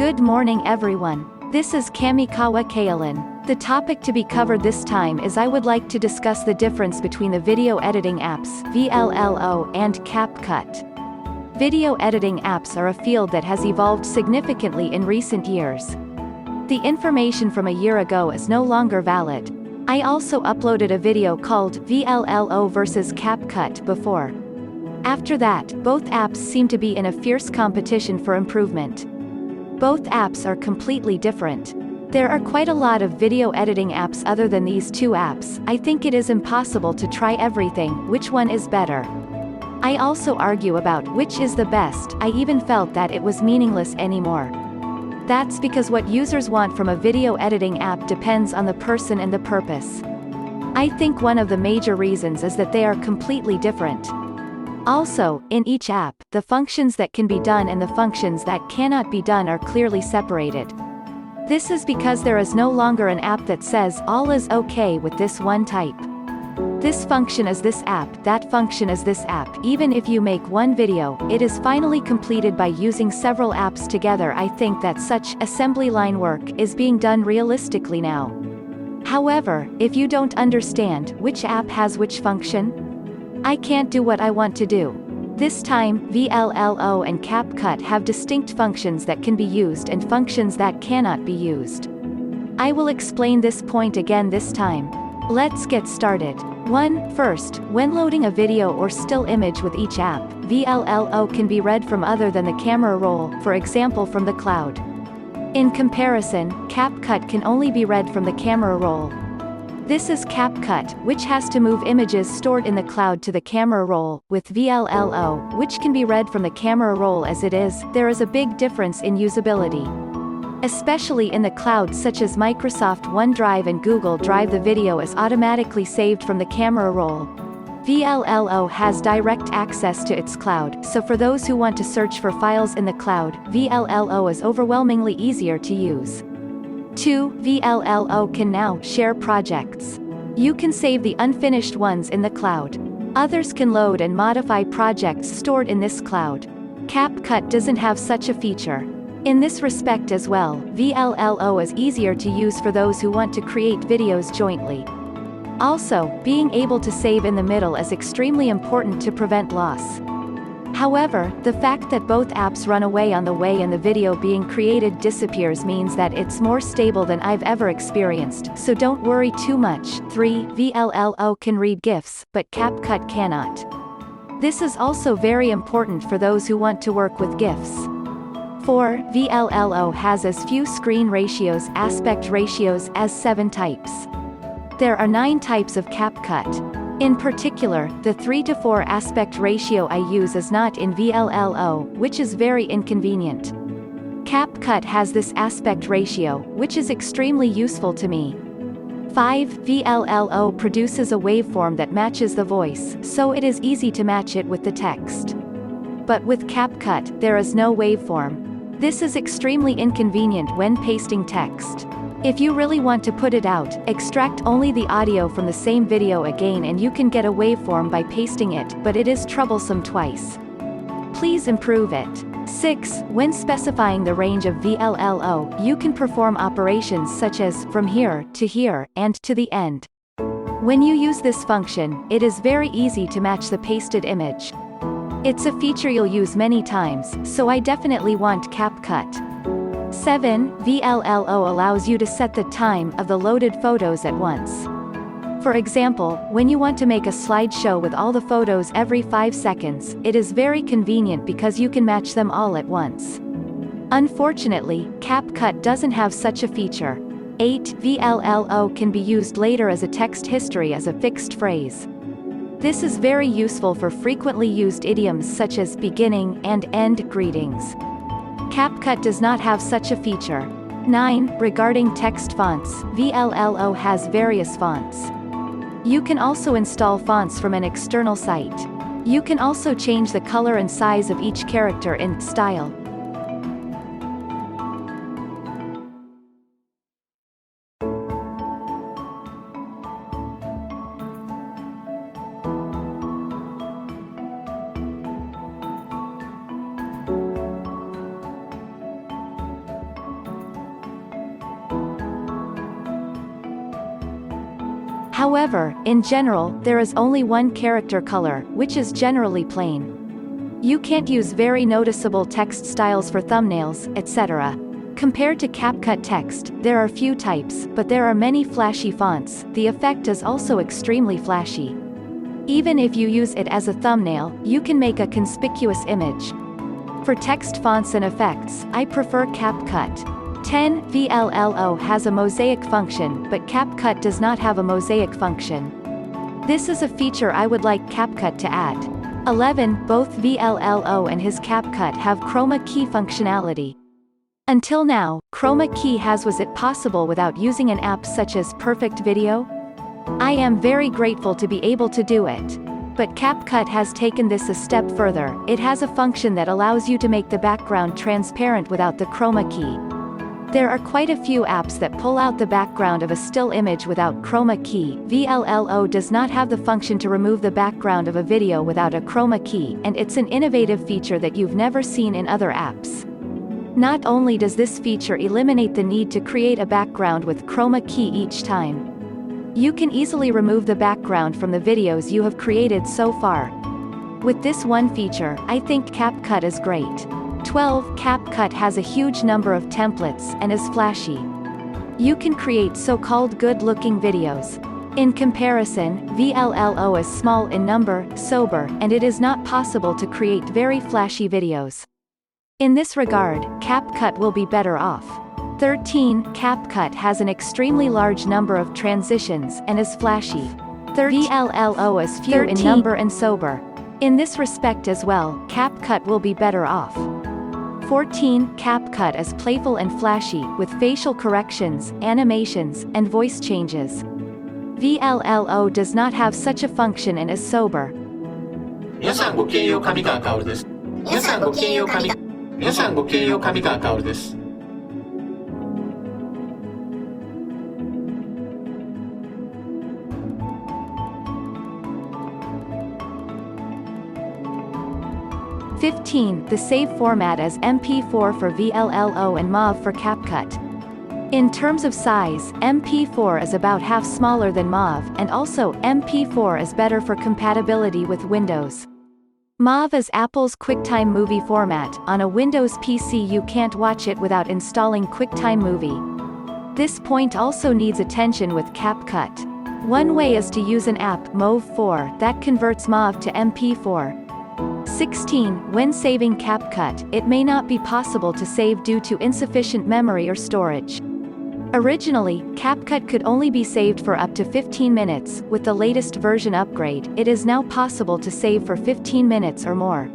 Good morning everyone. This is Kamikawa Kaolin. The topic to be covered this time is I would like to discuss the difference between the video editing apps, VLLO, and CapCut. Video editing apps are a field that has evolved significantly in recent years. The information from a year ago is no longer valid. I also uploaded a video called VLLO versus CapCut before. After that, both apps seem to be in a fierce competition for improvement. Both apps are completely different. There are quite a lot of video editing apps other than these two apps. I think it is impossible to try everything, which one is better. I also argue about which is the best. I even felt that it was meaningless anymore. That's because what users want from a video editing app depends on the person and the purpose. I think one of the major reasons is that they are completely different. Also, in each app, the functions that can be done and the functions that cannot be done are clearly separated. This is because there is no longer an app that says all is okay with this one type. This function is this app, that function is this app. Even if you make one video, it is finally completed by using several apps together. I think that such assembly line work is being done realistically now. However, if you don't understand which app has which function, I can't do what I want to do. This time, VLLO and CapCut have distinct functions that can be used and functions that cannot be used. I will explain this point again this time. Let's get started. First, when loading a video or still image with each app, VLLO can be read from other than the camera roll, for example from the cloud. In comparison, CapCut can only be read from the camera roll. This is CapCut, which has to move images stored in the cloud to the camera roll. With VLLO, which can be read from the camera roll as it is, there is a big difference in usability. Especially in the cloud such as Microsoft OneDrive and Google Drive, the video is automatically saved from the camera roll. VLLO has direct access to its cloud, so for those who want to search for files in the cloud, VLLO is overwhelmingly easier to use. 2. VLLO can now share projects. You can save the unfinished ones in the cloud. Others can load and modify projects stored in this cloud. CapCut doesn't have such a feature. In this respect as well, VLLO is easier to use for those who want to create videos jointly. Also, being able to save in the middle is extremely important to prevent loss. However, the fact that both apps run away on the way and the video being created disappears means that it's more stable than I've ever experienced, so don't worry too much. 3. VLLO can read GIFs, but CapCut cannot. This is also very important for those who want to work with GIFs. 4. VLLO has as few screen ratios, aspect ratios, as 7 types. There are 9 types of CapCut. In particular, the 3:4 aspect ratio I use is not in VLLO, which is very inconvenient. CapCut has this aspect ratio, which is extremely useful to me. 5. VLLO produces a waveform that matches the voice, so it is easy to match it with the text. But with CapCut, there is no waveform. This is extremely inconvenient when pasting text. If you really want to put it out, extract only the audio from the same video again and you can get a waveform by pasting it, but it is troublesome twice. Please improve it. 6. When specifying the range of VLLO, you can perform operations such as from here to here and to the end. When you use this function, it is very easy to match the pasted image. It's a feature you'll use many times, so I definitely want CapCut. 7. VLLO allows you to set the time of the loaded photos at once. For example, when you want to make a slideshow with all the photos every 5 seconds, it is very convenient because you can match them all at once. Unfortunately, CapCut doesn't have such a feature. 8. VLLO can be used later as a text history as a fixed phrase. This is very useful for frequently used idioms such as beginning and end greetings. CapCut does not have such a feature. 9. Regarding text fonts, VLLO has various fonts. You can also install fonts from an external site. You can also change the color and size of each character in Style. However, in general, there is only one character color, which is generally plain. You can't use very noticeable text styles for thumbnails, etc. Compared to CapCut text, there are few types, but there are many flashy fonts. The effect is also extremely flashy. Even if you use it as a thumbnail, you can make a conspicuous image. For text fonts and effects, I prefer CapCut. 10. VLLO has a mosaic function, but CapCut does not have a mosaic function. This is a feature I would like CapCut to add. 11. Both VLLO and his CapCut have chroma key functionality. Until now, chroma key was it possible without using an app such as Perfect Video? I am very grateful to be able to do it. But CapCut has taken this a step further. It has a function that allows you to make the background transparent without the chroma key. There are quite a few apps that pull out the background of a still image without chroma key. VLLO does not have the function to remove the background of a video without a chroma key, and it's an innovative feature that you've never seen in other apps. Not only does this feature eliminate the need to create a background with chroma key each time, you can easily remove the background from the videos you have created so far. With this one feature, I think CapCut is great. 12. CapCut has a huge number of templates and is flashy. You can create so-called good-looking videos. In comparison, VLLO is small in number, sober, and it is not possible to create very flashy videos. In this regard, CapCut will be better off. 13. CapCut has an extremely large number of transitions and is flashy. 13. VLLO is few in number and sober. In this respect as well, CapCut will be better off. 14. CapCut is playful and flashy, with facial corrections, animations, and voice changes. VLLO does not have such a function and is sober. 皆さんごきげんよう、上川薫です。皆さんごきげんよう、上川薫です。15. The save format is MP4 for VLLO and MOV for CapCut. In terms of size, MP4 is about half smaller than MOV, and also, MP4 is better for compatibility with Windows. MOV is Apple's QuickTime Movie format. On a Windows PC you can't watch it without installing QuickTime Movie. This point also needs attention with CapCut. One way is to use an app, MOV4, that converts MOV to MP4. 16. When saving CapCut, it may not be possible to save due to insufficient memory or storage. Originally, CapCut could only be saved for up to 15 minutes. With the latest version upgrade, it is now possible to save for 15 minutes or more.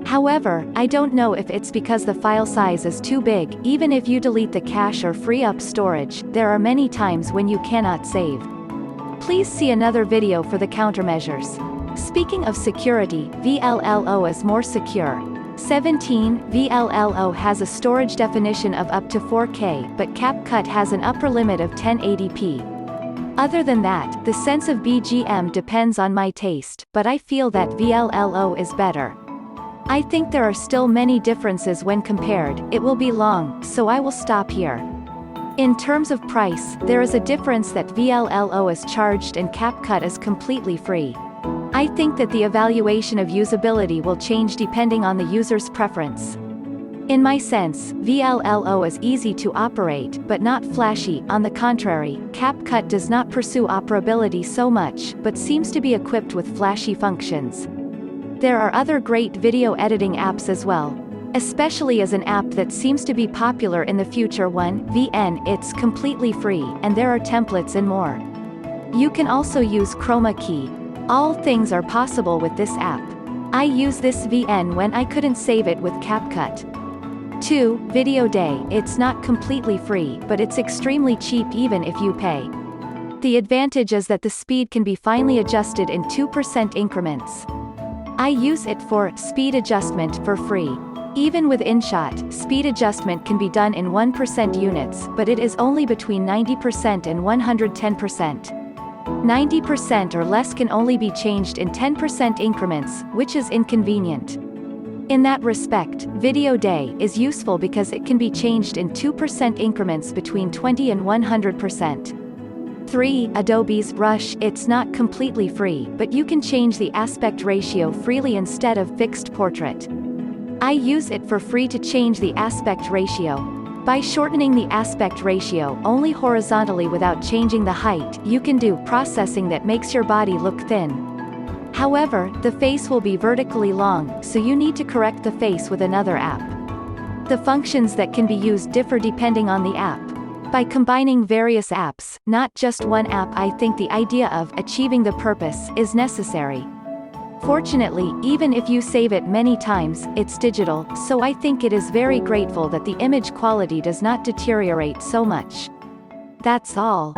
However, I don't know if it's because the file size is too big. Even if you delete the cache or free up storage, there are many times when you cannot save. Please see another video for the countermeasures. Speaking of security, VLLO is more secure. 17. VLLO has a storage definition of up to 4K, but CapCut has an upper limit of 1080p. Other than that, the sense of BGM depends on my taste, but I feel that VLLO is better. I think there are still many differences when compared. It will be long, so I will stop here. In terms of price, there is a difference that VLLO is charged and CapCut is completely free. I think that the evaluation of usability will change depending on the user's preference. In my sense, VLLO is easy to operate, but not flashy. On the contrary, CapCut does not pursue operability so much, but seems to be equipped with flashy functions. There are other great video editing apps as well. Especially as an app that seems to be popular in the future, VN. It's completely free, and there are templates and more. You can also use chroma key. All things are possible with this app. I use this VN when I couldn't save it with CapCut. 2. Video Day. It's not completely free, but it's extremely cheap even if you pay. The advantage is that the speed can be finely adjusted in 2% increments. I use it for speed adjustment for free. Even with InShot, speed adjustment can be done in 1% units, but it is only between 90% and 110%. 90% or less can only be changed in 10% increments, which is inconvenient. In that respect, Video Day is useful because it can be changed in 2% increments between 20 and 100%. 3. Adobe's Rush. It's not completely free, but you can change the aspect ratio freely instead of fixed portrait. I use it for free to change the aspect ratio. By shortening the aspect ratio only horizontally without changing the height, you can do processing that makes your body look thin. However, the face will be vertically long, so you need to correct the face with another app. The functions that can be used differ depending on the app. By combining various apps, not just one app, I think the idea of achieving the purpose is necessary. Fortunately, even if you save it many times, it's digital, so I think it is very grateful that the image quality does not deteriorate so much. That's all.